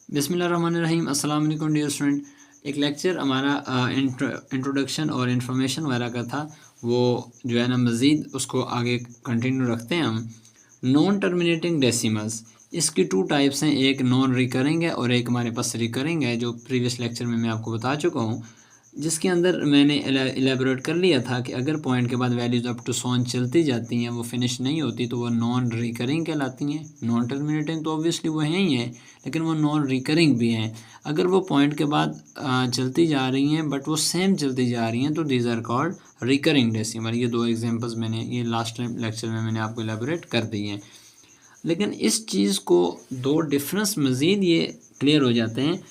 बिस्मिल्लाहिर्रहमानिर्रहीम। अस्सलाम वालेकुम डियर स्टूडेंट। एक लेक्चर हमारा इंट्रोडक्शन और इन्फॉर्मेशन वगैरह का था, वो जो है ना मज़ीद उसको आगे कंटिन्यू रखते हैं हम। नॉन टर्मिनेटिंग डेसिमल्स, इसकी टू टाइप्स हैं, एक नॉन रिकरिंग है और एक हमारे पास रिकरिंग है, जो प्रीवियस लेक्चर में मैं आपको बता चुका हूँ, जिसके अंदर मैंने एलेबोरेट कर लिया था कि अगर पॉइंट के बाद वैल्यूज़ अप टू सोन चलती जाती हैं, वो फिनिश नहीं होती, तो वो नॉन रिकरिंग कहलाती हैं। नॉन टर्मिनेटिंग तो ऑब्वियसली वो हैं ही हैं, लेकिन वो नॉन रिकरिंग भी हैं। अगर वो पॉइंट के बाद चलती जा रही हैं बट वो सेम चलती जा रही हैं, तो these are called recurring decimal. ये दो एग्जांपल्स मैंने ये लास्ट लेक्चर में मैंने आपको एलेबोरेट कर दी हैं। लेकिन इस चीज़ को दो डिफरेंस मज़ीद ये क्लियर हो जाते हैं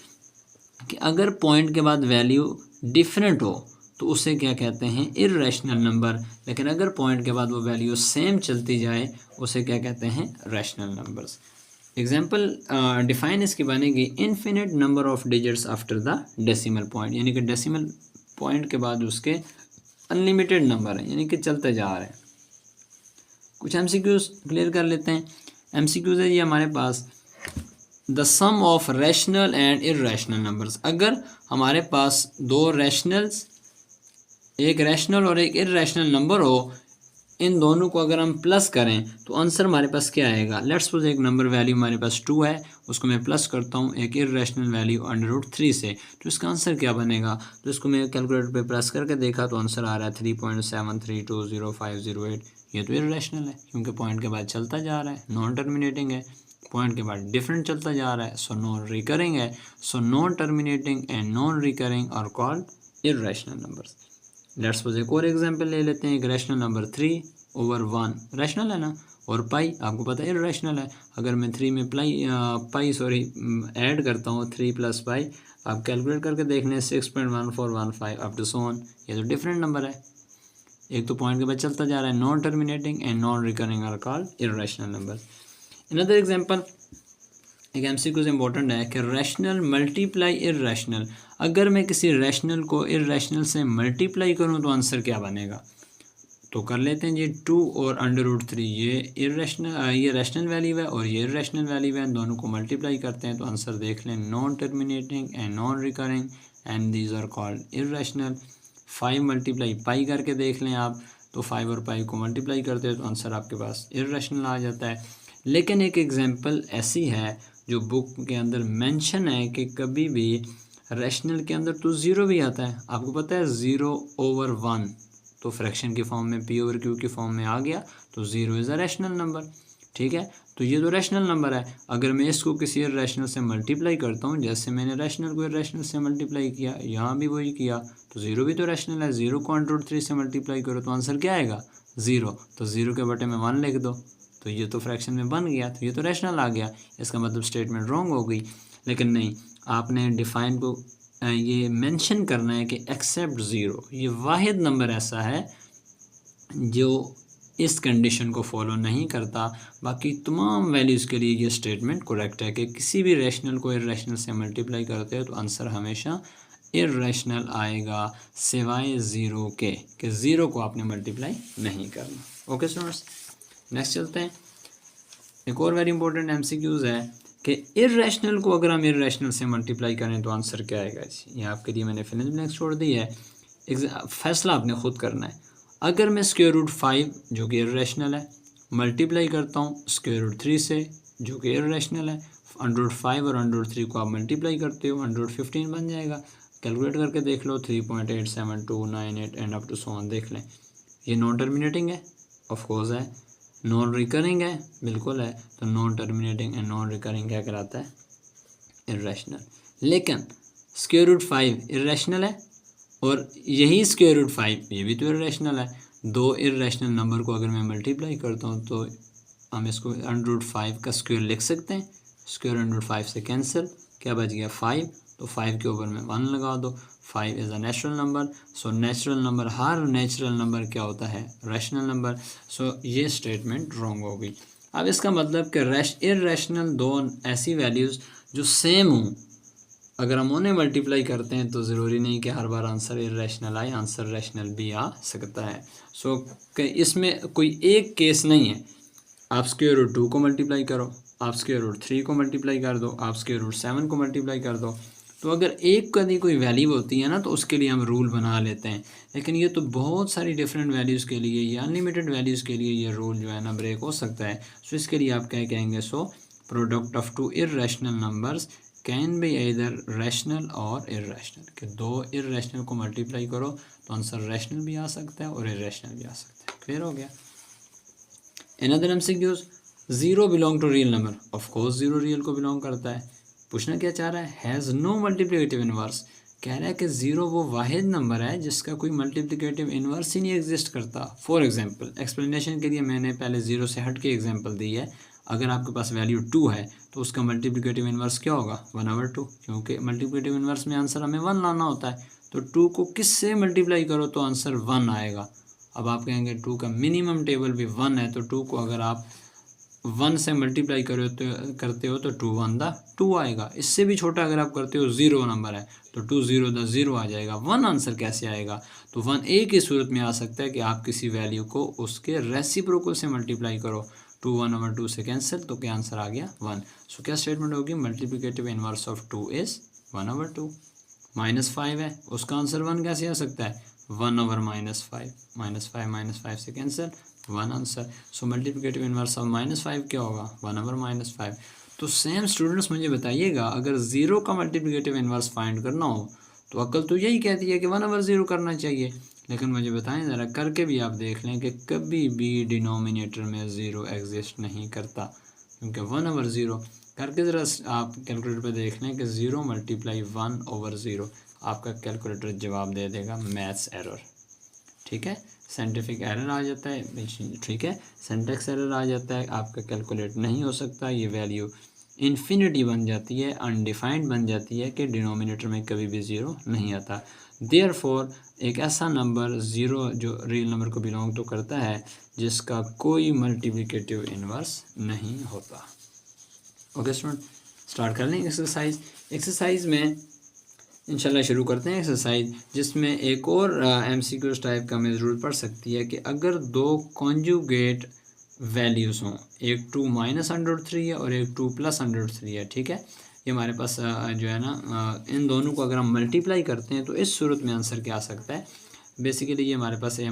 कि अगर पॉइंट के बाद वैल्यू डिफरेंट हो तो उसे क्या कहते हैं, इर्रेशनल नंबर। लेकिन अगर पॉइंट के बाद वो वैल्यू सेम चलती जाए, उसे क्या कहते हैं, रैशनल नंबर्स। एग्जाम्पल डिफाइन इसकी बनेगी infinite number of digits after the decimal point, यानी कि डेसिमल पॉइंट के बाद उसके अनलिमिटेड नंबर हैं, यानी कि चलते जा रहे हैं। कुछ एमसीक्यूज क्लियर कर लेते हैं। एमसीक्यूज है ये हमारे पास, the sum of rational and irrational numbers. अगर हमारे पास दो रैशनल्स, एक रैशनल और एक इर्रेशनल नंबर हो, इन दोनों को अगर हम प्लस करें तो आंसर हमारे पास क्या आएगा। लेट्स सपोज एक नंबर वैल्यू हमारे पास 2 है, उसको मैं प्लस करता हूँ एक इर्रेशनल वैल्यू √3 से, तो इसका आंसर क्या बनेगा। तो इसको मैं कैलकुलेटर पे प्रेस करके देखा तो आंसर आ रहा है 3.73200508। ये तो इर्रेशनल है क्योंकि पॉइंट के बाद चलता जा रहा है, नॉन टर्मिनेटिंग है, पॉइंट के बाद डिफरेंट चलता जा रहा है, सो नॉन रिकरिंग है। So non terminating and non recurring are called irrational numbers. Let's suppose एक और एग्जांपल ले लेते हैं। एक रैशनल नंबर 3/1 रैशनल है ना, और पाई आपको पता है इर्रेशनल है। अगर मैं 3 में पाई ऐड करता हूँ 3 + पाई, आप कैलकुलेट करके देख लें 6.1415 अप टू सो ऑन, ये तो डिफरेंट नंबर है। एक तो पॉइंट के बाद चलता जा रहा है, non terminating and non recurring are called irrational number. Another example, एक एमसीक्यू इंपॉर्टेंट है कि रैशनल मल्टीप्लाई इर्रेशनल। अगर मैं किसी रैशनल को इर्रेशनल से मल्टीप्लाई करूं तो आंसर क्या बनेगा। तो कर लेते हैं जी, 2 और √3 ये ये रैशनल वैल्यू है और ये इर्रेशनल वैल्यू है, दोनों को मल्टीप्लाई करते हैं तो आंसर देख लें, non terminating and non recurring and these are called irrational. 5 multiply pi करके देख लें आप, तो 5 और पाई को मल्टीप्लाई करते हैं तो आंसर आपके पास इर्रेशनल आ जाता है। लेकिन एक एग्जांपल ऐसी है जो बुक के अंदर मेंशन है कि कभी भी रैशनल के अंदर तो ज़ीरो भी आता है। आपको पता है 0/1 तो फ्रैक्शन की फॉर्म में P/Q की फॉर्म में आ गया, तो 0 इज़ अ रैशनल नंबर। ठीक है, तो ये तो रैशनल नंबर है। अगर मैं इसको किसी रैशनल से मल्टीप्लाई करता हूँ, जैसे मैंने रैशनल को रैशनल से मल्टीप्लाई किया, यहाँ भी वही किया, तो 0 भी तो रैशनल है। 0 को √3 से मल्टीप्लाई करो तो आंसर क्या आएगा, 0। तो 0 के बटे में 1 लिख दो, तो ये तो फ्रैक्शन में बन गया, तो ये तो रैशनल आ गया। इसका मतलब स्टेटमेंट रॉन्ग हो गई। लेकिन नहीं, आपने डिफाइन को ये मेंशन करना है कि एक्सेप्ट 0, ये वाहिद नंबर ऐसा है जो इस कंडीशन को फॉलो नहीं करता। बाकी तमाम वैल्यूज़ के लिए ये स्टेटमेंट करेक्ट है कि किसी भी रैशनल को इर्रेशनल से मल्टीप्लाई करते हैं तो आंसर हमेशा इर्रेशनल आएगा, सिवाय 0 के, कि 0 को आपने मल्टीप्लाई नहीं करना। ओके स्टूडेंट्स, नेक्स्ट चलते हैं। एक और वेरी इंपॉर्टेंट एमसीक्यूज़ है कि इर्रेशनल को अगर हम इर्रेशनल से मल्टीप्लाई करें तो आंसर क्या आएगा। ये आपके लिए मैंने फिनिश ब्लैंक्स छोड़ दी है, फैसला आपने खुद करना है। अगर मैं √5 जो कि इर्रेशनल है मल्टीप्लाई करता हूँ √3 से जो कि इर्रेशनल है, √5 और √3 को आप मल्टीप्लाई करते हो, 115 बन जाएगा। कैलकुलेट करके देख लो, 3.87298 and up to so on देख लें। ये नॉन टर्मिनेटिंग है, ऑफ कोर्स है। नॉन रिकरिंग है, बिल्कुल है। तो non terminating and non recurring क्या कहलाता है, इर्रेशनल। लेकिन √5 इर्रेशनल है और यही √5 ये भी तो इर्रेशनल है। दो इर्रेशनल नंबर को अगर मैं मल्टीप्लाई करता हूँ तो हम इसको √5 का स्क्वायर लिख सकते हैं। स्क्वायर √5 से कैंसिल, क्या बच गया 5, तो 5 के ऊपर में 1 लगा दो। 5 is a natural number. So natural number, her natural number क्या होता है, रैशनल नंबर। सो ये स्टेटमेंट रॉन्ग हो गई। अब इसका मतलब कि इर्रेशनल दो ऐसी वैल्यूज़ जो सेम हों, अगर हम उन्हें मल्टीप्लाई करते हैं तो ज़रूरी नहीं कि हर बार आंसर इर्रेशनल आए, आंसर रैशनल भी आ सकता है। सो इसमें कोई एक केस नहीं है। आप √2 को मल्टीप्लाई करो, आप स्क्वायर रूट 3 को मल्टीप्लाई कर दो, आप स्क्वायर रूट 7 को मल्टीप्लाई कर दो। तो अगर एक कभी कोई वैल्यू होती है ना तो उसके लिए हम रूल बना लेते हैं, लेकिन ये तो बहुत सारी डिफरेंट वैल्यूज़ के लिए, ये अनलिमिटेड वैल्यूज़ के लिए ये रूल जो है ना ब्रेक हो सकता है। सो इसके लिए आप क्या कहेंगे, so product of two irrational numbers can be either rational और इर्रेशनल, कि दो इर्रेशनल को मल्टीप्लाई करो तो आंसर रैशनल भी आ सकता है और इर्रेशनल भी आ सकता है। क्लियर हो गया। Another MCQs, zero belong to real number, of course zero real को बिलोंग करता है। पूछना क्या चाह रहा है, हैज़ नो मल्टीप्लिकेटिव इनवर्स, कह रहा है कि ज़ीरो वो वाहिद नंबर है जिसका कोई मल्टीप्लिकेटिव इनवर्स ही नहीं एग्जिस्ट करता। फॉर एग्जांपल, एक्सप्लेनेशन के लिए मैंने पहले ज़ीरो से हट के एग्जांपल दी है। अगर आपके पास वैल्यू 2 है तो उसका मल्टीप्लिकेटिव इनवर्स क्या होगा, 1/2, क्योंकि मल्टीप्लिकेटिव इनवर्स में आंसर हमें 1 लाना होता है। तो 2 को किस से मल्टीप्लाई करो तो आंसर 1 आएगा। अब आप कहेंगे 2 का मिनिमम टेबल भी 1 है, तो 2 को अगर आप 1 से मल्टीप्लाई करते हो तो 2 1 दा 2 आएगा। इससे भी छोटा अगर आप करते हो, 0 नंबर है तो 2 0 दा 0 आ जाएगा। 1 आंसर कैसे आएगा, तो 1 एक ही सूरत में आ सकता है कि आप किसी वैल्यू को उसके रेसिप्रोकल से मल्टीप्लाई करो। 2 1/2 से कैंसिल, तो क्या आंसर आ गया 1। सो क्या स्टेटमेंट होगी, मल्टीप्लिकेटिव इनवर्स ऑफ 2 इज़ 1/2। -5 है, उसका आंसर 1 कैसे आ सकता है, 1/-5, -5 से cancel, 1 answer. So multiplicative inverse of -5 क्या होगा, 1/-5। तो सेम स्टूडेंट्स मुझे बताइएगा, अगर 0 का मल्टीप्लिकेटिव इनवर्स फाइंड करना हो तो अक्ल तो यही कहती है कि 1/0 करना चाहिए, लेकिन मुझे बताएं ज़रा करके भी आप देख लें कि कभी भी डिनोमिनेटर में 0 एग्जिस्ट नहीं करता, क्योंकि 1/0 करके ज़रा आप कैलकुलेटर पे देख लें कि 0 मल्टीप्लाई 1/0, आपका कैलकुलेटर जवाब दे देगा मैथ्स एरर। ठीक है, साइंटिफिक एरर आ जाता है, ठीक है, सिंटैक्स एरर आ जाता है, आपका कैलकुलेट नहीं हो सकता, ये वैल्यू इन्फिनिटी बन जाती है, अनडिफाइंड बन जाती है कि डिनोमिनेटर में कभी भी 0 नहीं आता। देयरफॉर एक ऐसा नंबर 0 जो रियल नंबर को बिलोंग तो करता है जिसका कोई मल्टीप्लिकेटिव इनवर्स नहीं होता। ओके स्टूडेंट, स्टार्ट कर लें एक्सरसाइज। एक्सरसाइज में इंशाल्लाह शुरू करते हैं एक्सरसाइज, जिसमें एक और एमसीक्यूज टाइप का हमें ज़रूरत पड़ सकती है कि अगर दो कॉन्जुगेट वैल्यूज़ हों, एक 2 -√3 है और एक 2 +√3 है। ठीक है, ये हमारे पास जो है ना इन दोनों को अगर हम मल्टीप्लाई करते हैं तो इस सूरत में आंसर क्या आ सकता है। बेसिकली ये हमारे पास a - b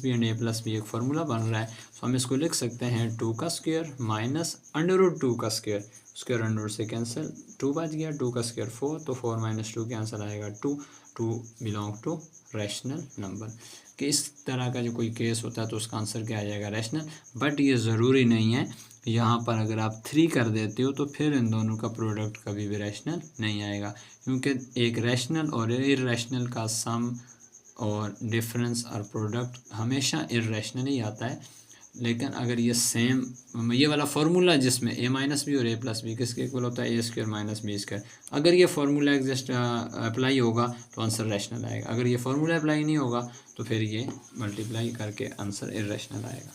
and a + b एक फार्मूला बन रहा है, तो हम इसको लिख सकते हैं 2 का स्क्वायर माइनस √2 का स्क्वायर, स्क्वायर अंडर से कैंसिल, 2 बच गया, 2 का स्क्वायर 4, तो 4 - 2 के आंसर आएगा 2। 2 बिलोंग टू रैशनल नंबर, कि इस तरह का जो कोई केस होता है तो उसका आंसर क्या आ जाएगा, रैशनल। बट ये ज़रूरी नहीं है, यहाँ पर अगर आप 3 कर देते हो तो फिर इन दोनों का प्रोडक्ट कभी भी रैशनल नहीं आएगा, क्योंकि एक रैशनल और इर्रेशनल का सम और डिफरेंस और प्रोडक्ट हमेशा इर्रेशनल ही आता है। लेकिन अगर ये सेम ये वाला फार्मूला जिसमें a - b और a + b किसके इक्वल होता है, a² - b², अगर ये फार्मूला एग्जिस्ट अप्लाई होगा तो आंसर रैशनल आएगा। अगर ये फार्मूला अप्लाई नहीं होगा तो फिर ये मल्टीप्लाई करके आंसर इर्रेशनल आएगा।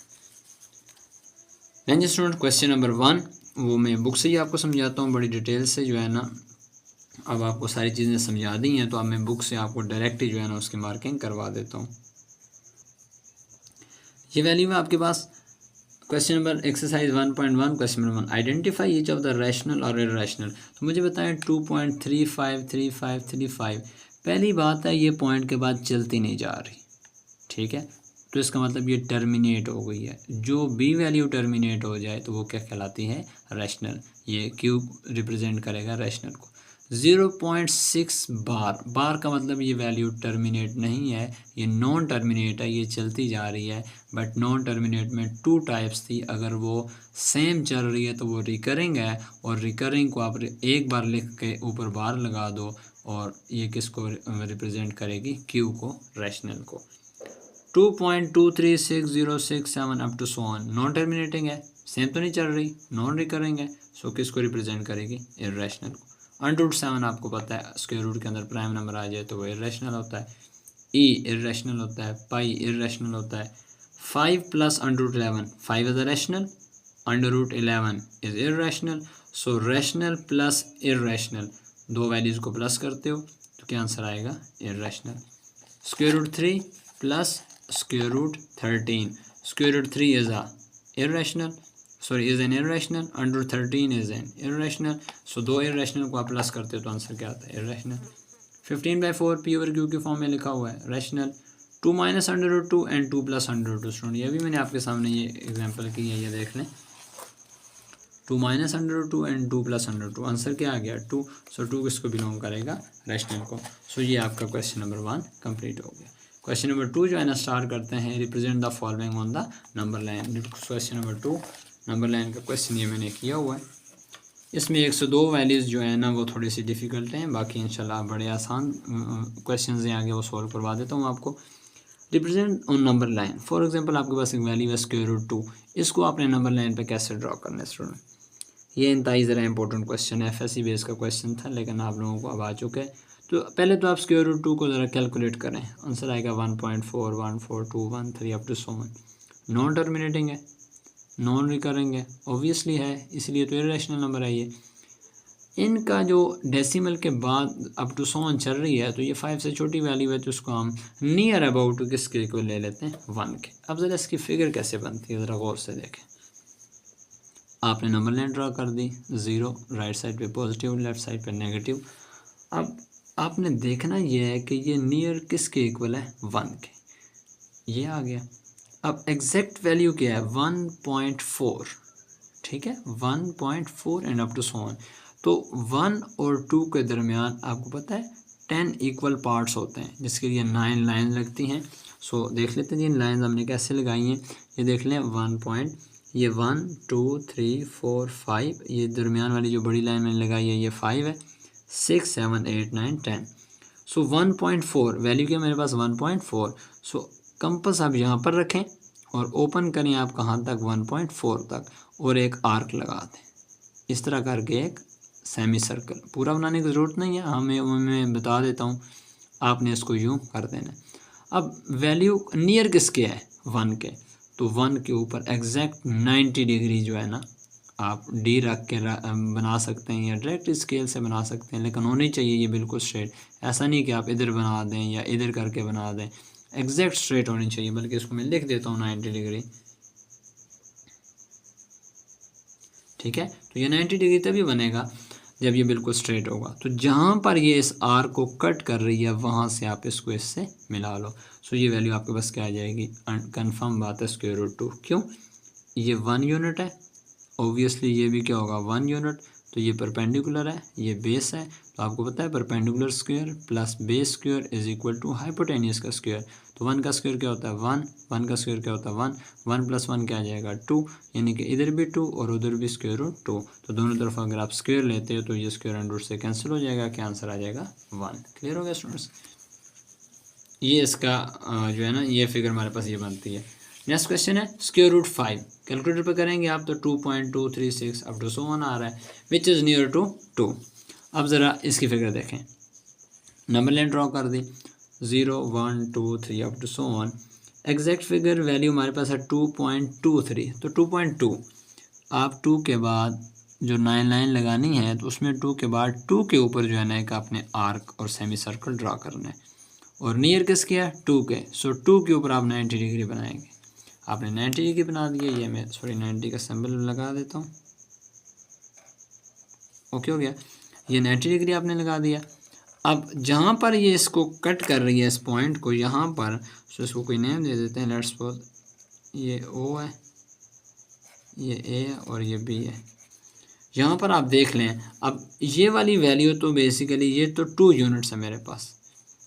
देन स्टूडेंट, क्वेश्चन नंबर 1 वो मैं बुक से ही आपको समझाता हूँ बड़ी डिटेल से, जो है ना अब आपको सारी चीज़ें समझा दी हैं, तो अब मैं बुक से आपको डायरेक्ट जो है ना उसकी मार्किंग करवा देता हूँ। ये वैल्यू है आपके पास। Question number exercise 1.1, question number 1, identify each of the rational और इर्रेशनल। तो मुझे बताएं 2.353535। पहली बात है ये पॉइंट के बाद चलती नहीं जा रही, ठीक है, तो इसका मतलब ये टर्मिनेट हो गई है। जो भी वैल्यू टर्मिनेट हो जाए तो वो क्या कहलाती है, रैशनल। ये क्यूब रिप्रेजेंट करेगा रैशनल को। 0.6 बार का मतलब ये वैल्यू टर्मिनेट नहीं है, ये नॉन टर्मिनेट है, ये चलती जा रही है। बट नॉन टर्मिनेट में 2 टाइप्स थी, अगर वो सेम चल रही है तो वो रिकरिंग है, और रिकरिंग को आप एक बार लिख के ऊपर बार लगा दो, और ये किसको रिप्रेजेंट करेगी, क्यू को, रैशनल को। 2.23606 up to so on non terminating है, सेम तो नहीं चल रही, नॉन रिकरिंग है, सो किसको रिप्रेजेंट करेगी, इर्रेशनल को। √7 आपको पता है स्क्वायर रूट के अंदर प्राइम नंबर आ जाए तो वो इर्रेशनल होता है। ई इर्रेशनल होता है, पाई इर्रेशनल होता है। 5 + √11, 5 is rational, √11 is irrational. So rational plus irrational, दो वैल्यूज़ को प्लस करते हो तो क्या आंसर आएगा, irrational. √3 plus √13, √3 is a irrational, sorry is an irrational, under 13 is an irrational. So दो इरेशनल को आप प्लस करते हो तो आंसर क्या आता है? इरेशनल। 15/4 पी ओवर क्यू के फॉर्म में लिखा हुआ है, rational. 2 minus under root 2 and 2 plus under root 2। Student ये भी मैंने आपके सामने ये एग्जांपल की है, ये देख लें। 2 minus under root 2 and 2 plus under 2, answer क्या आ गया? 2। सो 2 किसको बिलोंग करेगा? रैशनल को। सो ये आपका क्वेश्चन नंबर 1 कंप्लीट हो गया। क्वेश्चन नंबर 2 जो है ना स्टार्ट करते हैं, represent the following on the number line. Question number 2 number line का क्वेश्चन ये मैंने किया हुआ है। इसमें 102 वैल्यूज़ जो है ना वो थोड़ी सी डिफ़िकल्ट हैं, बाकी इंशाल्लाह बड़े आसान क्वेश्चंस हैं आगे, वो सॉल्व करवा देता हूँ आपको। Represent on number line, for example आपके पास एक वैल्यू है स्क्वायर रूट 2, इसको आपने नंबर लाइन पे कैसे ड्रॉ करना है स्टूडेंट? ये इंतहाई ज़रा इंपॉर्टेंट क्वेश्चन है, FSC बेस का क्वेश्चन था लेकिन आप लोगों को अब आ चुका है। तो पहले तो आप स्क्वायर रूट 2 को ज़रा कैलकुलेट करें, आंसर आएगा 1.414213 up to so on. Non terminating है, नॉन रिकरिंग है, ऑब्वियसली है, इसलिए तो इरेशनल नंबर है ये। इनका जो डेसिमल के बाद अप टू सो ऑन चल रही है, तो ये 5 से छोटी वैल्यू है, तो उसको हम नियर अबाउट किसके को ले लेते हैं? 1 के। अब ज़रा इसकी फिगर कैसे बनती है ज़रा गौर से देखें। आपने नंबर लाइन ड्रा कर दी, 0 राइट साइड पे पॉजिटिव, लेफ्ट साइड पे नेगेटिव। अब आपने देखना ये है कि ये नियर किसके इक्वल है? 1 के, ये आ गया। अब एग्जैक्ट वैल्यू क्या है? 1.4, ठीक है, 1.4 and up to so on. तो 1 और 2 के दरमियान आपको पता है 10 इक्वल पार्ट्स होते हैं, जिसके लिए 9 लाइन लगती हैं। सो देख लेते हैं इन लाइन हमने कैसे लगाई हैं। ये देख लें, 1 2 3 4 5, ये दरमियान वाली जो बड़ी लाइन मैंने लगाई है ये 5 है, 6 7 8 9 10। सो 1.4 वैल्यू क्या मेरे पास? 1.4। सो कंपास आप यहाँ पर रखें और ओपन करें आप कहाँ तक? 1.4 तक, और एक आर्क लगा दें इस तरह करके, एक सेमी सर्कल। पूरा बनाने की ज़रूरत नहीं है, मैं बता देता हूँ, आपने इसको यूँ कर देना। अब वैल्यू नियर किसके है? 1 के। तो 1 के ऊपर एग्जैक्ट 90 डिग्री जो है ना आप डी रख के बना सकते हैं, या डायरेक्ट स्केल से बना सकते हैं, लेकिन होनी चाहिए ये बिल्कुल स्ट्रेट। ऐसा नहीं कि आप इधर बना दें या इधर करके बना दें, एग्जैक्ट स्ट्रेट होनी चाहिए। बल्कि इसको मैं लिख देता हूँ 90 डिग्री, ठीक है। तो ये 90 डिग्री तभी बनेगा जब ये बिल्कुल स्ट्रेट होगा। तो जहाँ पर ये इस आर को कट कर रही है वहाँ से आप इसको इससे मिला लो। सो ये वैल्यू आपके पास क्या आ जाएगी? कंफर्म बात है, स्क्वायर रूट 2। क्यों? ये 1 यूनिट है, ऑब्वियसली ये भी क्या होगा? 1 यूनिट। तो ये परपेंडिकुलर है, ये बेस है, तो आपको पता है perpendicular square plus base square is equal to hypotenuse का स्क्वायर। तो 1 का स्क्वायर क्या होता है? 1, 1 का स्क्वायर क्या होता है? 1, 1 प्लस 1 क्या आ जाएगा? 2, यानी कि इधर भी 2 और उधर भी स्क्वायर रूट 2। तो दोनों तरफ अगर आप स्क्वायर लेते हो तो ये स्क्वायर एंड रूट से कैंसिल हो जाएगा, क्या आंसर आ जाएगा? 1। क्लियर हो गया स्टूडेंट्स? ये इसका जो है ना ये फिगर हमारे पास ये बनती है। नेक्स्ट क्वेश्चन है स्क्वायर रूट 5, कैलकुलेटर पे करेंगे आप तो 2.236 अप टू सो ऑन आ रहा है, विच इज़ नियर टू 2। अब ज़रा इसकी फिगर देखें, नंबर लाइन ड्रॉ कर दी, 0 1 2 3 up to so on. Exact figure value हमारे पास है 2.23, तो 2.2 आप 2 के बाद जो 9 लाइन लगानी है, तो उसमें 2 के बाद 2 के ऊपर जो है ना एक आपने आर्क और सेमी सर्कल ड्रा करना है, और नियर किसके है? 2 के। सो 2 के ऊपर आप 90 डिग्री बनाएंगे। आपने 90 डिग्री बना दिया, ये मैं 90 का सिंबल लगा देता हूँ, ओके हो गया। ये 90 डिग्री आपने लगा दिया। अब जहाँ पर ये इसको कट कर रही है इस पॉइंट को, यहाँ पर, सो इसको कोई नेम दे देते हैं, लेट्स सपोज ये O है, ये A है और ये B है। यहाँ पर आप देख लें, अब ये वाली वैल्यू तो बेसिकली ये तो 2 यूनिट्स है मेरे पास,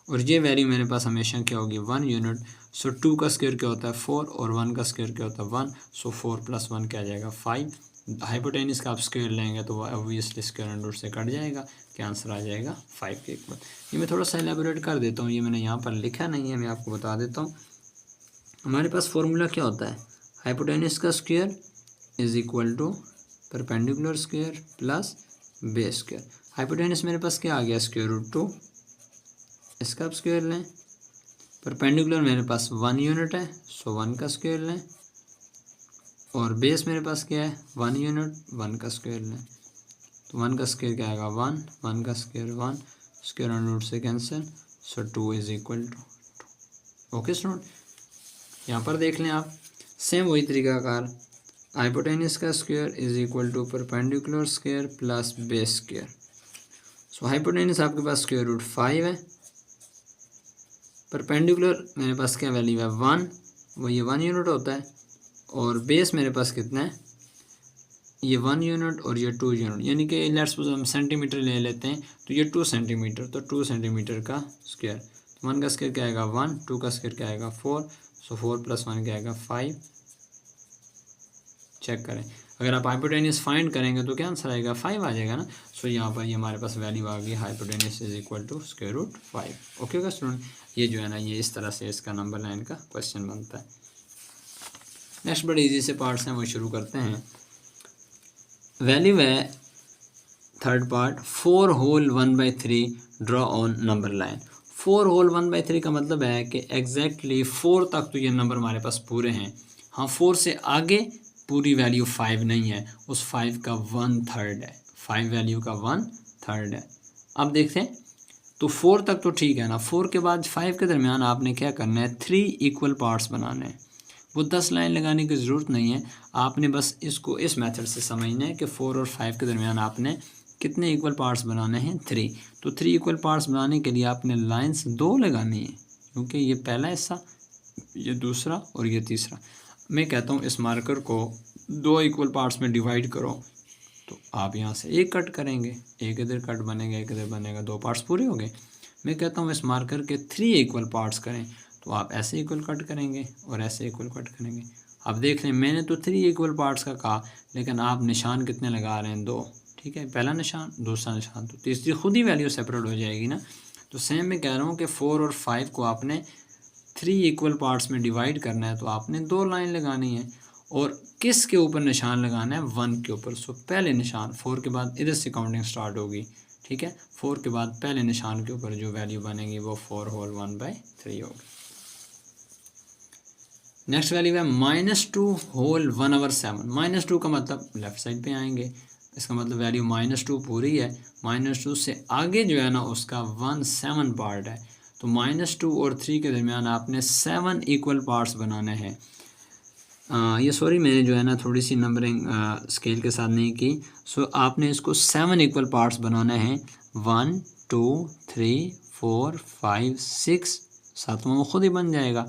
और ये वैल्यू मेरे पास हमेशा क्या होगी? 1 यूनिट। सो 2 का स्क्वायर क्या होता है? 4, और 1 का स्क्वायर क्या होता है? 1। सो 4 + 1 क्या आ जाएगा? 5। हाइपोटेनिस का आप स्क्वायर लेंगे तो ऑब्वियसली स्क्वायर एंड रूट से कट जाएगा, क्या आंसर आ जाएगा? 5 के इक्वल। ये मैं थोड़ा सा एलेबोरेट कर देता हूँ, ये मैंने यहाँ पर लिखा नहीं है, मैं आपको बता देता हूँ। हमारे पास फॉर्मूला क्या होता है? हाइपोटेनिस का square is equal to perpendicular square plus base square. Hypotenuse मेरे पास क्या आ गया? स्क्वायर रूट 2, इसका आप स्क्वायर लें। परपेंडिकुलर मेरे पास 1 यूनिट है, सो 1 का स्क्वायर लें, और बेस मेरे पास क्या है? 1 यूनिट, 1 का स्क्वायर लें। तो 1 का स्क्वायर क्या आएगा? 1, 1 का स्क्वायर 1, स्क्वायर एंड रूट से cancel, so 2 is equal to 2। Okay student, यहाँ पर देख लें आप, सेम वही तरीकाकार हाइपोटेन्यूज का square is equal to perpendicular square plus base square. So hypotenuse आपके पास स्क्वायर रूट 5 है, परपेंडिकुलर मेरे पास क्या वैल्यू है 1, वो ये 1 यूनिट होता है, और बेस मेरे पास कितना है, ये 1 यूनिट और ये 2 यूनिट, यानी कि लेट्स सपोज हम सेंटीमीटर ले लेते हैं तो ये 2 सेंटीमीटर, तो 2 सेंटीमीटर का स्क्वायर, 1 का स्क्वायर क्या आएगा 1, 2 का स्क्वायर क्या आएगा 4, सो 4 + 1 क्या आएगा 5। चेक करें, अगर आप हाइपोटेन्यूज फाइंड करेंगे तो क्या आंसर आएगा 5 आ जाएगा ना। सो यहाँ पर ये हमारे पास वैल्यू आ गई hypotenuse is equal to square root 5। Okay का स्टूडेंट, ये जो है ना ये इस तरह से इसका नंबर लाइन का क्वेश्चन बनता है। नेक्स्ट बड़े इजी से पार्ट्स हैं वो शुरू करते हैं। वैल्यू है third part 4 whole 1/3 draw on number line. 4 whole 1/3 का मतलब है कि एग्जैक्टली 4 तक तो ये नंबर हमारे पास पूरे हैं। हाँ, 4 से आगे पूरी वैल्यू 5 नहीं है, उस 5 का 1/3 है, 5 वैल्यू का 1/3 है। अब देखते हैं, तो 4 तक तो ठीक है ना, 4 के बाद 5 के दरमियान आपने क्या करना है, 3 इक्वल पार्ट्स बनाने हैं। वो 10 लाइन लगाने की ज़रूरत नहीं है, आपने बस इसको इस मेथड से समझना है कि 4 और 5 के दरमियान आपने कितने इक्वल पार्ट्स बनाने हैं, 3। तो 3 इक्वल पार्ट्स बनाने के लिए आपने लाइंस 2 लगानी है, क्योंकि ये पहला हिस्सा, ये दूसरा और ये तीसरा। मैं कहता हूँ इस मार्कर को 2 इक्वल पार्ट्स में डिवाइड करो, तो आप यहाँ से एक कट करेंगे, एक इधर कट बनेगा, एक इधर बनेगा, 2 पार्ट्स पूरे हो गए। मैं कहता हूँ इस मार्कर के 3 इक्वल पार्ट्स करें, तो आप ऐसे इक्वल कट करेंगे और ऐसे इक्वल कट करेंगे। अब देख लें, मैंने तो 3 इक्वल पार्ट्स का कहा, लेकिन आप निशान कितने लगा रहे हैं, 2। ठीक है, पहला निशान, दूसरा निशान, तो तीसरी खुद ही वैल्यू सेपरेट हो जाएगी ना। तो सेम मैं कह रहा हूँ कि 4 और 5 को आपने 3 इक्वल पार्ट्स में डिवाइड करना है, तो आपने 2 लाइन लगानी है, और किस के ऊपर निशान लगाना है, 1 के ऊपर। सो पहले निशान, 4 के बाद इधर से काउंटिंग स्टार्ट होगी। ठीक है, 4 के बाद पहले निशान के ऊपर जो वैल्यू बनेगी वो 4 होल 1/3 होगी। नेक्स्ट वैल्यू है -2 होल 1/7। -2 का मतलब लेफ्ट साइड पे आएंगे, इसका मतलब वैल्यू -2 पूरी है, -2 से आगे जो है ना उसका 1/7 पार्ट है। तो -2 और 3 के दरमियान आपने 7 इक्वल पार्ट्स बनाने हैं। ये सॉरी मैंने जो है ना थोड़ी सी नंबरिंग स्केल के साथ नहीं की। सो आपने इसको 7 इक्वल पार्ट्स बनाने हैं, 1 2 3 4 5 6, 7वां वो खुद ही बन जाएगा।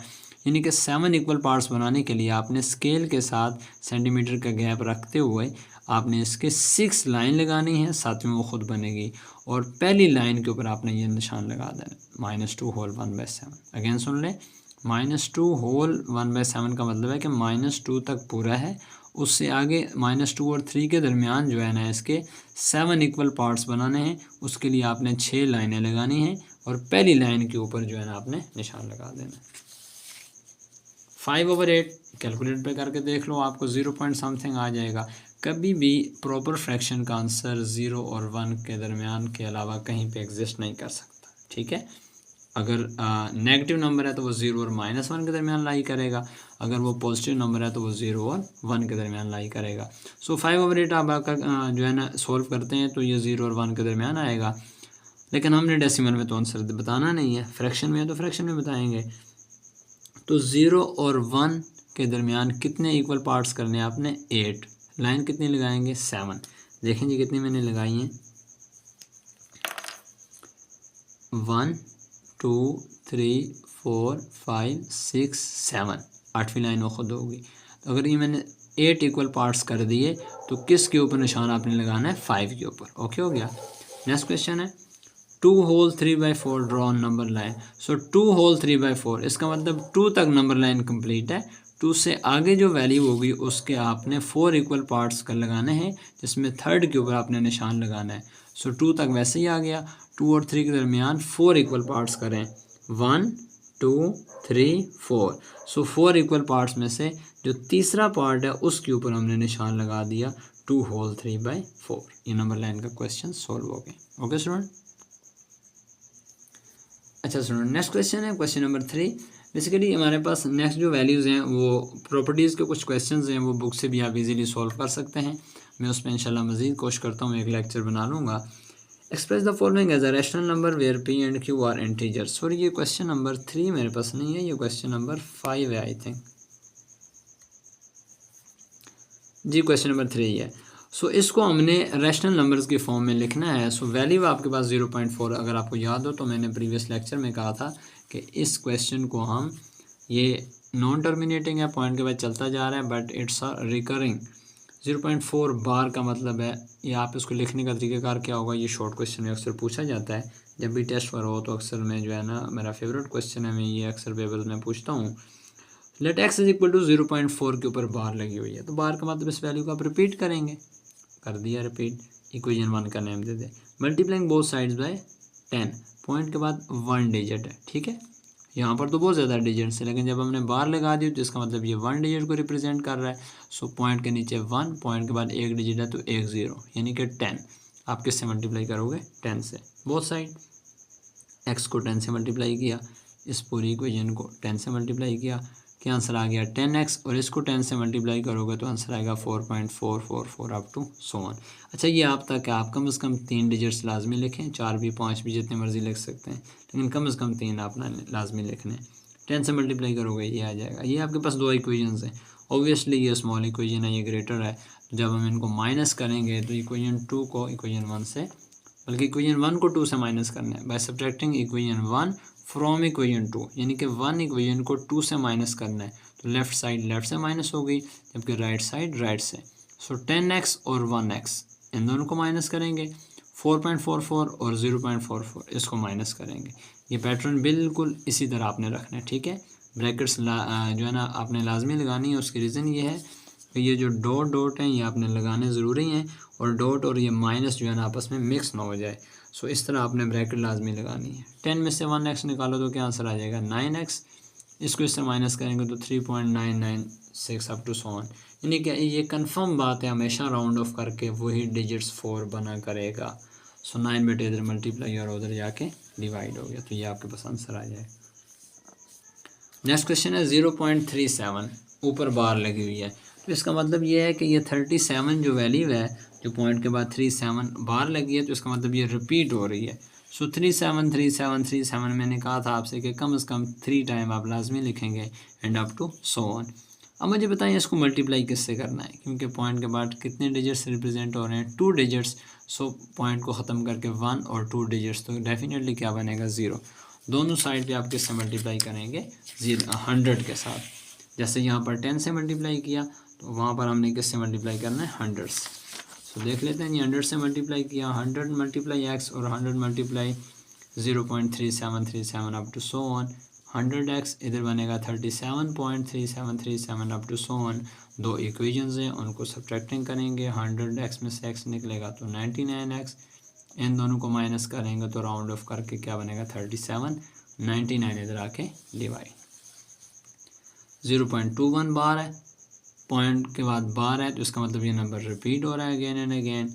यानी कि 7 इक्वल पार्ट्स बनाने के लिए आपने स्केल के साथ सेंटीमीटर का गैप रखते हुए आपने इसके 6 लाइन लगानी है, 7वें वो खुद बनेगी, और पहली लाइन के ऊपर आपने ये निशान लगा देना -2 होल 1/7। अगेन सुन लें, -2 होल 1/7 का मतलब है कि -2 तक पूरा है, उससे आगे -2 और 3 के दरमियान जो है ना इसके 7 इक्वल पार्ट्स बनाने हैं। उसके लिए आपने 6 लाइनें लगानी हैं, और पहली लाइन के ऊपर जो है ना आपने निशान लगा देना। 5/8 कैलकुलेट पे करके देख लो, आपको 0 पॉइंट समथिंग आ जाएगा। कभी भी प्रॉपर फ्रैक्शन का आंसर 0 और 1 के दरमियान के अलावा कहीं पे एग्जिस्ट नहीं कर सकता। ठीक है, अगर नेगेटिव नंबर है तो वो 0 और -1 के दरमियान लाई करेगा, अगर वो पॉजिटिव नंबर है तो वो 0 और 1 के दरमियान लाई करेगा। सो 5/8 आप आकर जो है ना सोल्व करते हैं तो ये 0 और 1 के दरमियान आएगा, लेकिन हमने डेसिमल में तो आंसर बताना नहीं है, फ्रैक्शन में है तो फ्रैक्शन में बताएंगे। तो 0 और 1 के दरमियान कितने इक्वल पार्ट्स करने हैं आपने, 8। लाइन कितनी लगाएंगे, 7। देखें जी कितनी मैंने लगाई हैं, 1 2 3 4 5 6 7, 8वीं लाइन वो खुद होगी। तो अगर ये मैंने 8 इक्वल पार्ट्स कर दिए तो किस के ऊपर निशान आपने लगाना है, 5 के ऊपर। ओके हो गया। नेक्स्ट क्वेश्चन है 2 होल 3/4 ड्रॉ नंबर लाइन। सो 2 होल 3/4, इसका मतलब 2 तक नंबर लाइन कंप्लीट है। 2 से आगे जो वैल्यू होगी उसके आपने 4 इक्वल पार्ट्स कर लगाने हैं, जिसमें थर्ड के ऊपर आपने निशान लगाना है। सो 2 तक वैसे ही आ गया, 2 और 3 के दरमियान 4 इक्वल पार्ट्स करें, 1 2 3 4। सो 4 इक्वल पार्ट्स में से जो तीसरा पार्ट है उसके ऊपर हमने निशान लगा दिया 2 होल 3/4। ये नंबर लाइन का क्वेश्चन सॉल्व हो गया। Okay student. अच्छा स्टूडेंट, नेक्स्ट क्वेश्चन है क्वेश्चन नंबर 3। बेसिकली हमारे पास नेक्स्ट जो वैल्यूज़ हैं वो प्रॉपर्टीज़ के कुछ क्वेश्चंस हैं, वो बुक से भी आप इजीली सॉल्व कर सकते हैं। मैं उसमें इंशाल्लाह मज़ीद कोशिश करता हूँ, एक लेक्चर बना लूँगा। Express the following as a rational number where P and Q are integers. Sorry ये क्वेश्चन नंबर 3 मेरे पास नहीं है, ये क्वेश्चन नंबर 5 है आई थिंक। जी क्वेश्चन नंबर 3 है। सो इसको हमने रैशनल नंबर्स के फॉर्म में लिखना है। सो वैल्यू आपके पास 0.4, अगर आपको याद हो तो मैंने प्रीवियस लेक्चर में कहा था कि इस क्वेश्चन को हम, ये नॉन टर्मिनेटिंग है, पॉइंट के बाद चलता जा रहा है, बट इट्स अ रिकरिंग। 0.4 बार का मतलब है, ये आप इसको लिखने का तरीक़ाकार क्या होगा, ये शॉर्ट क्वेश्चन में अक्सर पूछा जाता है जब भी टेस्ट पर हो, तो अक्सर मैं जो है ना, मेरा फेवरेट क्वेश्चन है, मैं ये अक्सर पेपर्स में पूछता हूँ। Let X is equal to 0.4 के ऊपर बार लगी हुई है, तो बार का मतलब इस वैल्यू को आप रिपीट करेंगे, कर दिया रिपीट, इक्वेशन 1 का name they they, multiplying both sides by 10, point के बाद 1 डिजिट है, ठीक है। यहाँ पर तो बहुत ज़्यादा डिजिट्स है, लेकिन जब हमने बार लगा दी तो इसका मतलब ये 1 डिजिट को रिप्रेजेंट कर रहा है। सो पॉइंट के नीचे 1, पॉइंट के बाद एक डिजिट है तो एक 0, यानी कि 10। आप किससे मल्टीप्लाई करोगे, 10 से, बोथ साइड। एक्स को 10 से मल्टीप्लाई किया, इस पूरी इक्वेशन को 10 से मल्टीप्लाई किया, क्या आंसर आ गया 10x, और इसको 10 से मल्टीप्लाई करोगे तो आंसर आएगा 4.444 अप टू सो ऑन। अच्छा, ये आप तक है, आप कम से कम 3 डिजिट्स लाजमी लिखें, 4 भी 5 भी जितने मर्जी लिख सकते हैं, लेकिन कम से कम 3 आप लाजमी लिखने। 10 से मल्टीप्लाई करोगे ये आ जाएगा। ये आपके पास 2 इक्वेशंस हैं, ऑब्वियसली ये स्मॉल इक्वेशन है, ये ग्रेटर है, तो जब हम इनको माइनस करेंगे तो इक्वेशन 2 को इक्वेशन 1 से, बल्कि इक्वेशन 1 को 2 से माइनस करना है, bye subtracting equation 1 from equation 2, यानी कि 1 इक्वेशन को 2 से माइनस करना है, तो लेफ्ट साइड लेफ्ट से माइनस हो गई, जबकि राइट साइड राइट से। सो 10x और 1x इन दोनों को माइनस करेंगे, 4.44 और 0.44 इसको माइनस करेंगे। ये पैटर्न बिल्कुल इसी तरह आपने रखना है, ठीक है। ब्रैकेट्स जो है ना आपने लाजमी लगानी है, उसकी रीज़न ये है कि ये जो डॉट डॉट हैं ये आपने लगाने ज़रूरी हैं, और डॉट और ये माइनस जो है ना आपस में मिक्स ना हो जाए। सो इस तरह आपने ब्रैकेट लाजमी लगानी है। 10 में से 1x निकालो तो क्या आंसर आ जाएगा 9x, इसको इससे माइनस करेंगे तो 3.996 अप टू सो ऑन, यानी कि ये कंफर्म बात है, हमेशा राउंड ऑफ करके वही डिजिट्स 4 बना करेगा। सो 9 बेटे इधर मल्टीप्लाई और उधर जाके डिवाइड हो गया, तो ये आपके पास आंसर आ जाएगा। नेक्स्ट क्वेश्चन है 0.37, ऊपर बार लगी हुई है, तो इसका मतलब ये है कि ये 37 जो वैल्यू है, जो पॉइंट के बाद 37 बार लगी है, तो इसका मतलब ये रिपीट हो रही है। सो 37 मैंने कहा था आपसे कि कम से कम 3 टाइम आप लाजमी लिखेंगे, and up to so on. अब मुझे बताइए इसको मल्टीप्लाई किससे करना है, क्योंकि पॉइंट के बाद कितने डिजिट्स रिप्रेजेंट हो रहे हैं, 2 डिजिट्स। सो पॉइंट को ख़त्म करके 1 और 2 डिजिट्स, तो डेफिनेटली क्या बनेगा 0। दोनों साइड पे आप किससे मल्टीप्लाई करेंगे, 100 के साथ। जैसे यहाँ पर 10 से मल्टीप्लाई किया, तो वहाँ पर हमने किससे मल्टीप्लाई करना है, 100 से। तो देख लेते हैं, ये 100 से मल्टीप्लाई किया, 100 मल्टीप्लाई x और 100 multiply 0.3737 up to so on, 100x इधर बनेगा 37.3737 up to so on. 2 equations हैं, उनको सब्ट्रैक्टिंग करेंगे, 100x में से x निकलेगा तो 99x, इन दोनों को माइनस करेंगे तो राउंड ऑफ करके क्या बनेगा 37, 99 इधर आके डिवाइड। 0.21 बार है, पॉइंट के बाद बार है, तो इसका मतलब ये नंबर रिपीट हो रहा है अगेन एंड अगेन।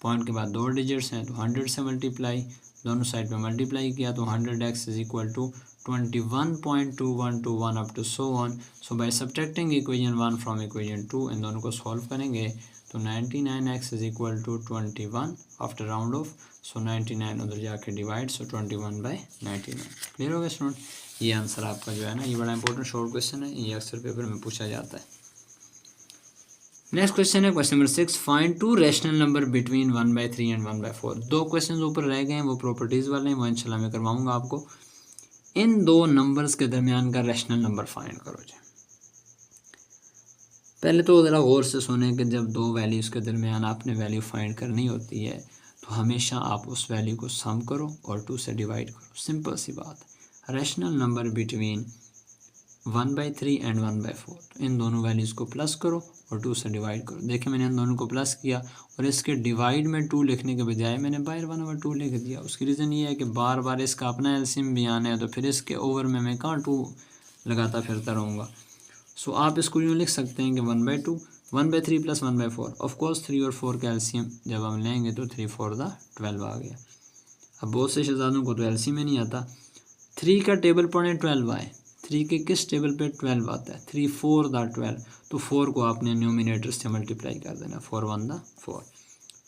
पॉइंट के बाद 2 डिजिट्स हैं, तो 100 से मल्टीप्लाई, दोनों साइड पे मल्टीप्लाई किया, तो 100x is equal to 21.2121 up to so on. So by subtracting equation 1 from equation 2, इन दोनों को सॉल्व करेंगे तो 99x is equal to 21 after round off. So 99 उधर जाके डिवाइड, सो 21/99। क्लियर हो गया स्टूडेंट, ये आंसर आपका जो है ना, ये बड़ा इंपॉर्टेंट शॉर्ट क्वेश्चन है, ये अक्सर पेपर में पूछा जाता है। नेक्स्ट क्वेश्चन है question number 6, find 2 rational number between 1/3 and 1/4। 2 question ऊपर रह गए हैं, वो प्रॉपर्टीज़ वाले हैं, वो इंशाल्लाह मैं करवाऊंगा आपको। इन 2 नंबर्स के दरमियान का रैशनल नंबर फाइंड करो जी। पहले तो ज़रा गौर से सुने कि जब 2 वैल्यूज़ के दरमियान आपने वैल्यू फाइंड करनी होती है, तो हमेशा आप उस वैल्यू को सम करो और 2 से डिवाइड करो, सिंपल सी बात है। रैशनल नंबर बिटवीन 1/3 एंड 1/4, तो इन दोनों वैल्यूज़ को प्लस करो और 2 से डिवाइड करो। देखिए मैंने इन दोनों को प्लस किया, और इसके डिवाइड में 2 लिखने के बजाय मैंने बाहर 1/2 लिख दिया। उसकी रीज़न ये है कि बार बार इसका अपना एलसीएम भी आना है, तो फिर इसके ओवर में मैं कहाँ 2 लगाता फिरता रहूँगा। सो आप इसको यूँ लिख सकते हैं कि 1/2, 1/3 प्लस 1/4। ऑफकोर्स 3 और 4 का एलसीएम जब हम लेंगे तो 3 4 12 आ गया। अब बहुत से शहजादों को तो एलसीएम में नहीं आता। 3 का टेबल पढ़ें 12 आए, 3 के किस टेबल पे 12 आता है, 3 4 12, तो 4 को आपने न्यूमिनेटर से मल्टीप्लाई कर देना, 4 1 4।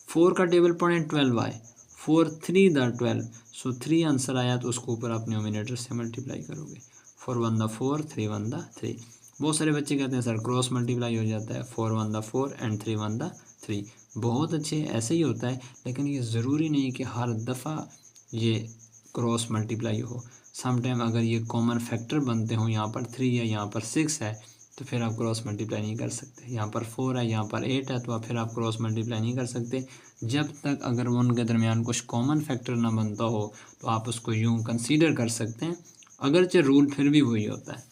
4 का टेबल पढ़ें 12 आए, 4 3 12, सो 3 आंसर आया, तो उसको ऊपर आप न्यूमिनेटर से मल्टीप्लाई करोगे, 4 1 4, 3 1 3। बहुत सारे बच्चे कहते हैं सर क्रॉस मल्टीप्लाई हो जाता है, 4 1 दा 4 एंड 3 1 दा 3। बहुत अच्छे, ऐसे ही होता है, लेकिन ये ज़रूरी नहीं कि हर दफ़ा ये क्रॉस मल्टीप्लाई हो। सम टाइम अगर ये कॉमन फैक्टर बनते हों, यहाँ पर 3 है, यहाँ पर 6 है, तो फिर आप क्रॉस मल्टीप्लाई नहीं कर सकते। यहाँ पर 4 है, यहाँ पर 8 है, तो आप फिर आप क्रॉस मल्टीप्लाई नहीं कर सकते जब तक अगर उनके दरमियान कुछ कॉमन फैक्टर ना बनता हो, तो आप उसको यूँ कंसीडर कर सकते हैं, अगरचे रूल फिर भी वही होता है।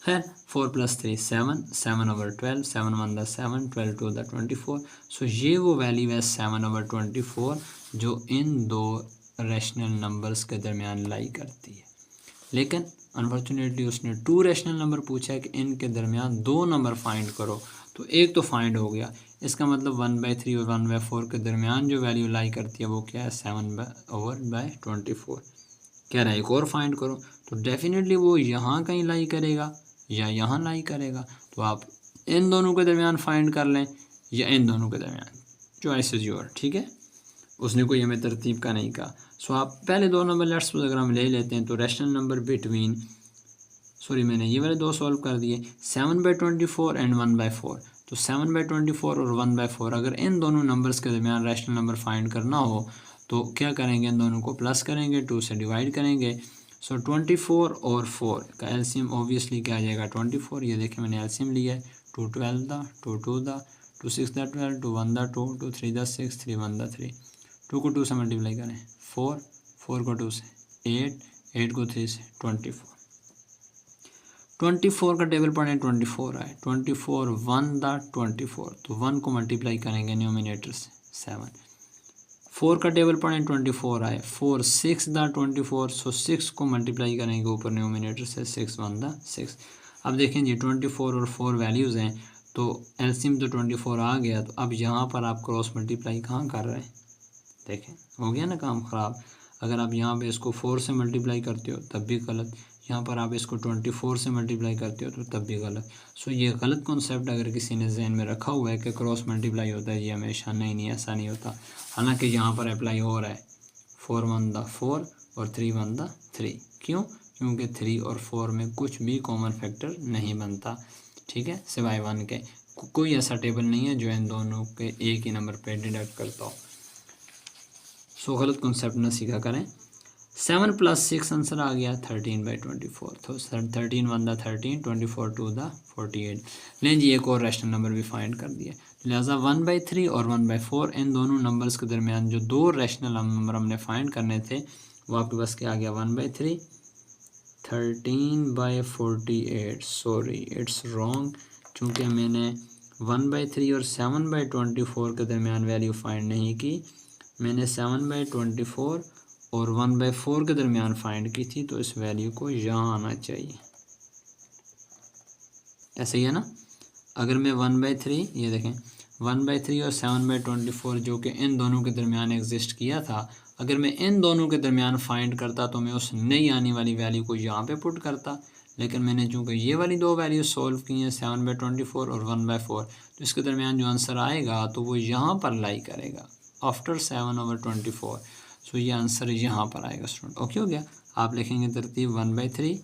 खैर 4 + 3 7, 7/12, 7 1 दा 7, 12 2 दा 24। सो ये वो वैल्यू है 7/24 जो इन दो रैशनल नंबर्स के दरमियान लाई करती है। लेकिन अनफॉर्चुनेटली उसने 2 रैशनल नंबर पूछा है कि इनके दरमियान 2 नंबर फाइंड करो, तो एक तो फाइंड हो गया। इसका मतलब 1/3 और 1/4 के दरमियान जो वैल्यू लाई करती है वो क्या है, 7/24। कह रहा है एक और फाइंड करो, तो डेफिनेटली वो यहाँ कहीं लाई करेगा या यहाँ लाई करेगा। तो आप इन दोनों के दरमियान फाइंड कर लें या इन दोनों के दरमियान, चॉइस इज़ योर, ठीक है। उसने कोई हमें तरतीब का नहीं कहा। सो आप पहले दो नंबर लेट्स सपोज अगर हम ले लेते हैं, तो रैशनल नंबर बिटवीन, सॉरी मैंने ये वाले दो सॉल्व कर दिए, 7/24 एंड 1/4। तो 7/24 और 1/4 अगर इन दोनों नंबर्स के दरमियान रैशनल नंबर फाइंड करना हो तो क्या करेंगे, इन दोनों को प्लस करेंगे, 2 से डिवाइड करेंगे। सो 24 और 4 का एलसीएम ऑब्वियसली क्या आ जाएगा, 24। ये देखिए मैंने एलसीएम लिया है, 2 12 दा, 2 2 दा, 2 6 दा 12, 2 1 दा 2, 2 3 दा 6, 3 1 दा 3। 2 को 2 से मल्टीप्लाई करें 4, 4 को 2 से 8, 8 को 3 से 24। 24 का टेबल पढ़ें, 24 आए, 24 1 दा 24, तो 1 को मल्टीप्लाई करेंगे न्यूमिनेटर से 7। 4 का टेबल पढ़ें, 24 आए, 4 6 दा 24, सो 6 को मल्टीप्लाई करेंगे ऊपर न्यूमिनेटर से, 6 1 दा 6। अब देखें जी 24 और 4 वैल्यूज़ हैं, तो एलसीएम तो 24 आ गया, तो अब यहाँ पर आप क्रॉस मल्टीप्लाई कहाँ कर रहे हैं, देखें हो गया ना काम ख़राब। अगर आप यहाँ पे इसको 4 से मल्टीप्लाई करते हो तब भी गलत, यहाँ पर आप इसको 24 से मल्टीप्लाई करते हो तो तब भी गलत। सो ये गलत कॉन्सेप्ट अगर किसी ने जहन में रखा हुआ है कि क्रॉस मल्टीप्लाई होता है, ये हमेशा नहीं ऐसा नहीं होता। हालांकि यहाँ पर अप्लाई हो रहा है 4 1 दा 4 और 3 1 दा 3। क्यों, क्योंकि 3 और 4 में कुछ भी कॉमन फैक्टर नहीं बनता, ठीक है, सिवाय 1 के। कोई ऐसा टेबल नहीं है जो इन दोनों के एक ही नंबर पर डिडक्ट करता हो। सो गलत कॉन्सेप्ट ना सीखा करें। 7 + 6 आंसर आ गया 13/24। तो 13 1 दा 13, 24 2 दा 48। लें जी एक और रैशनल नंबर भी फाइंड कर दिया, लिहाजा 1/3 और 1/4 इन दोनों नंबर्स के दरमियान जो दो रैशनल नंबर हमने फाइंड करने थे वो आपके पास क्या आ गया, 1/3, 13/48। सॉरी इट्स रॉन्ग, चूँकि मैंने 1/3 और 7/24 के दरमियान वैल्यू फाइंड नहीं की, मैंने 7/24 और 1/4 के दरमियान फाइंड की थी, तो इस वैल्यू को यहाँ आना चाहिए, ऐसे ही है ना। अगर मैं 1/3, ये देखें 1/3 और 7/24 जो कि इन दोनों के दरमियान एग्जिस्ट किया था, अगर मैं इन दोनों के दरमियान फाइंड करता तो मैं उस नई आने वाली वैल्यू को यहाँ पे पुट करता। लेकिन मैंने चूँकि ये वाली दो वैल्यू सॉल्व की हैं 7/24 और 1/4, तो इसके दरमियान जो आंसर आएगा तो वो यहाँ पर लाई करेगा आफ्टर 7/24। सो ये आंसर यहाँ पर आएगा स्टूडेंट, ओके हो गया। आप लिखेंगे तरतीब 1/3,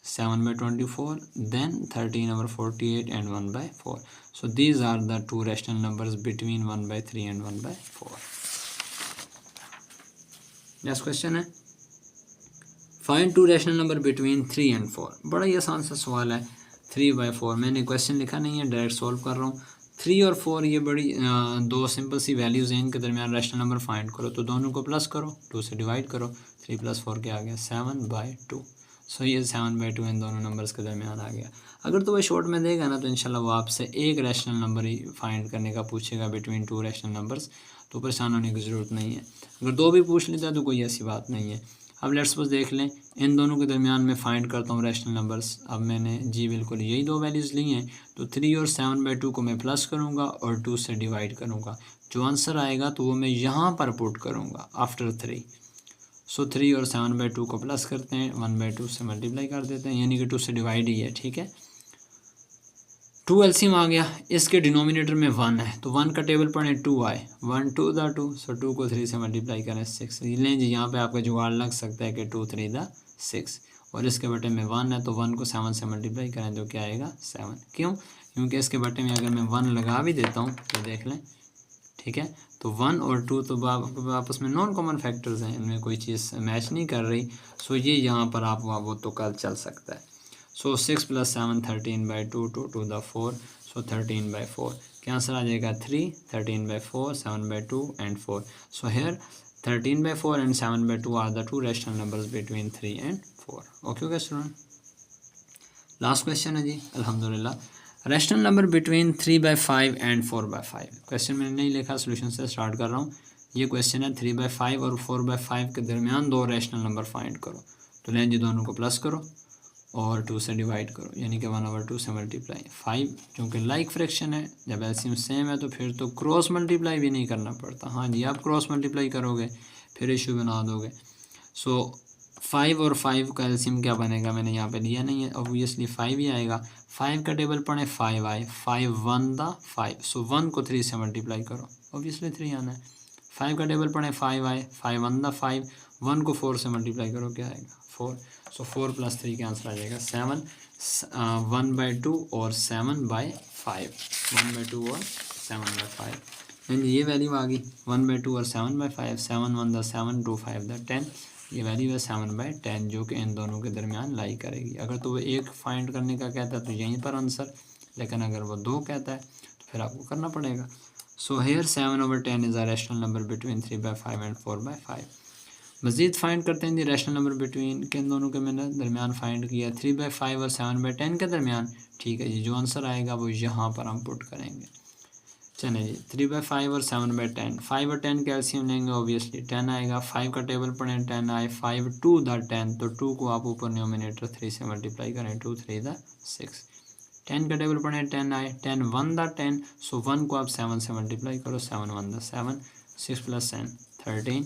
7/24, then 13/48 and 1/4. So these are the two rational numbers between 1/3 and 1/4. Next question है, find to rational number between 3 and 4। बड़ा ही आसान सा सवाल है, 3/4। मैंने क्वेश्चन लिखा नहीं है, डायरेक्ट सॉल्व कर रहा हूँ। 3 और 4 ये बड़ी दो सिंपल सी वैल्यूज़ हैं, इनके दरमियान रैशनल नंबर फाइंड करो, तो दोनों को प्लस करो, 2 से डिवाइड करो, 3 + 4 क्या आ गया, 7/2। सो ये 7/2 इन दोनों नंबर्स के दरमियान आ गया। अगर तो वह शॉर्ट में देगा ना तो इंशाल्लाह वो आपसे एक रैशनल नंबर ही फाइंड करने का पूछेगा बिटवीन 2 रैशनल नंबर्स, तो परेशान होने की ज़रूरत नहीं है। अगर दो भी पूछ लेता है तो कोई ऐसी बात नहीं है। अब लेट्स सपोज देख लें, इन दोनों के दरमियान मैं फाइंड करता हूँ रैशनल नंबर्स। अब मैंने जी बिल्कुल यही दो वैल्यूज़ ली हैं, तो 3 और 7/2 को मैं प्लस करूँगा और 2 से डिवाइड करूँगा। जो आंसर आएगा तो वो मैं यहाँ पर पुट करूँगा आफ्टर 3। सो 3 और 7/2 को प्लस करते हैं, 1/2 से मल्टीप्लाई कर देते हैं, यानी कि 2 से डिवाइड ही है, ठीक है। 2 एलसीएम आ गया, इसके डिनोमिनेटर में 1 है, तो 1 का टेबल पढ़ें, 2 आए, 1 2 दा 2, सो 2 को 3 से मल्टीप्लाई करें 6। लें जी यहाँ पे आपका जुगाड़ लग सकता है कि 2 3 दा 6, और इसके बटे में 1 है, तो 1 को 7 से मल्टीप्लाई करें तो क्या आएगा 7। क्यों? क्योंकि इसके बटे में अगर मैं 1 लगा भी देता हूँ तो देख लें, ठीक है, तो 1 और 2 तो आपस में नॉन कॉमन फैक्टर्स हैं, इनमें कोई चीज़ मैच नहीं कर रही। सो ये यहाँ पर आप वो तो कल चल सकता है। सो 6 + 7 13/2 2 × 4, सो 13/4 क्या आंसर आ जाएगा 3, 13/4 7/2 and 4। So here 13/4 and 7/2 are the two rational numbers between 3 and 4। Okay student, last question है जी अल्हम्दुलिल्लाह। Rational number between 3/5 and 4/5। Question मैंने नहीं लिखा, सोल्यूशन से स्टार्ट कर रहा हूँ। ये क्वेश्चन है 3/5 और 4/5 के दरमियान दो रैशनल नंबर फाइंड करो। तो लें जी, दोनों को प्लस करो और 2 से डिवाइड करो, यानी कि 1/2 से मल्टीप्लाई। 5 चूँकि लाइक फ्रैक्शन है, जब एलसीएम सेम है तो फिर तो क्रॉस मल्टीप्लाई भी नहीं करना पड़ता। हाँ जी, आप क्रॉस मल्टीप्लाई करोगे फिर इशू बना दोगे। सो 5 और 5 का एलसीएम क्या बनेगा, मैंने यहाँ पे लिया नहीं है, ऑब्वियसली 5 ही आएगा। 5 का टेबल पढ़ें 5 आए, 5 1 दा 5, सो 1 को 3 से मल्टीप्लाई करो, ऑब्वियसली 3 आना है। 5 का टेबल पढ़ें 5 आए, 5 1 दा 5, 1 को 4 से मल्टीप्लाई करो, क्या आएगा 4। सो 4 + 3 का आंसर आ जाएगा 7। 1/2 और 7/5, 1/2 और 7/5। ये वैल्यू आ गई 1/2 और 7/5, 7 1 दा 7, 2 5 दा 10। ये वैल्यू है 7/10, जो कि इन दोनों के दरमियान लाई करेगी। अगर तो वो एक फाइंड करने का कहता है तो यहीं पर आंसर, लेकिन अगर वो 2 कहता है तो फिर आपको करना पड़ेगा। So here 7/10 is a rational number between 3/5 and 4/5। मज़ीद फाइंड करते हैं जी रैशनल नंबर बिटवीन, किन दोनों के मैंने दरमियान फाइंड किया 3/5 और 7/10 के दरमियान। ठीक है जी, जो आंसर आएगा वो यहाँ पर हम पुट करेंगे। चले जी, 3/5 और 7/10, 5 और 10 का एलसीएम लेंगे, ऑब्वियसली 10 आएगा। 5 का टेबल पढ़ें 10 आए, 5 2 दा 10, तो 2 को आप ऊपर न्यूमिनेटर 3 से मल्टीप्लाई करें, 2 3 दा 6। 10 का टेबल पढ़ें 10 आए, 10 1 दा 10, सो 1 को आप 7 से मल्टीप्लाई करो, 7 1 दा 7, 6 + 10 13,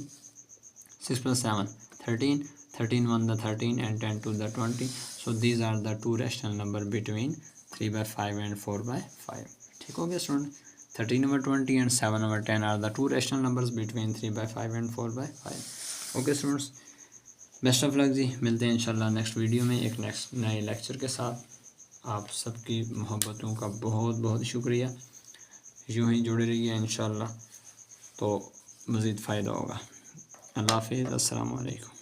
6 + 7 13, 13 1 दा 13 and 10 2 दा 20। So these are the two rational number between 3/5 and 4/5। ठीक हो गया student, 13/20 and 7/10 are the two rational numbers between 3/5 and 4/5। Okay students, best of luck जी, मिलते हैं इंशाल्लाह नेक्स्ट वीडियो में एक नेक्स्ट नए लेक्चर के साथ। आप सबकी मोहब्बतों का बहुत बहुत शुक्रिया, यूँ ही जुड़े रहिए इंशाल्लाह तो मज़ीद फ़ायदा होगा। अल्लाह हाफ़िज़, अस्सलामु अलैकुम।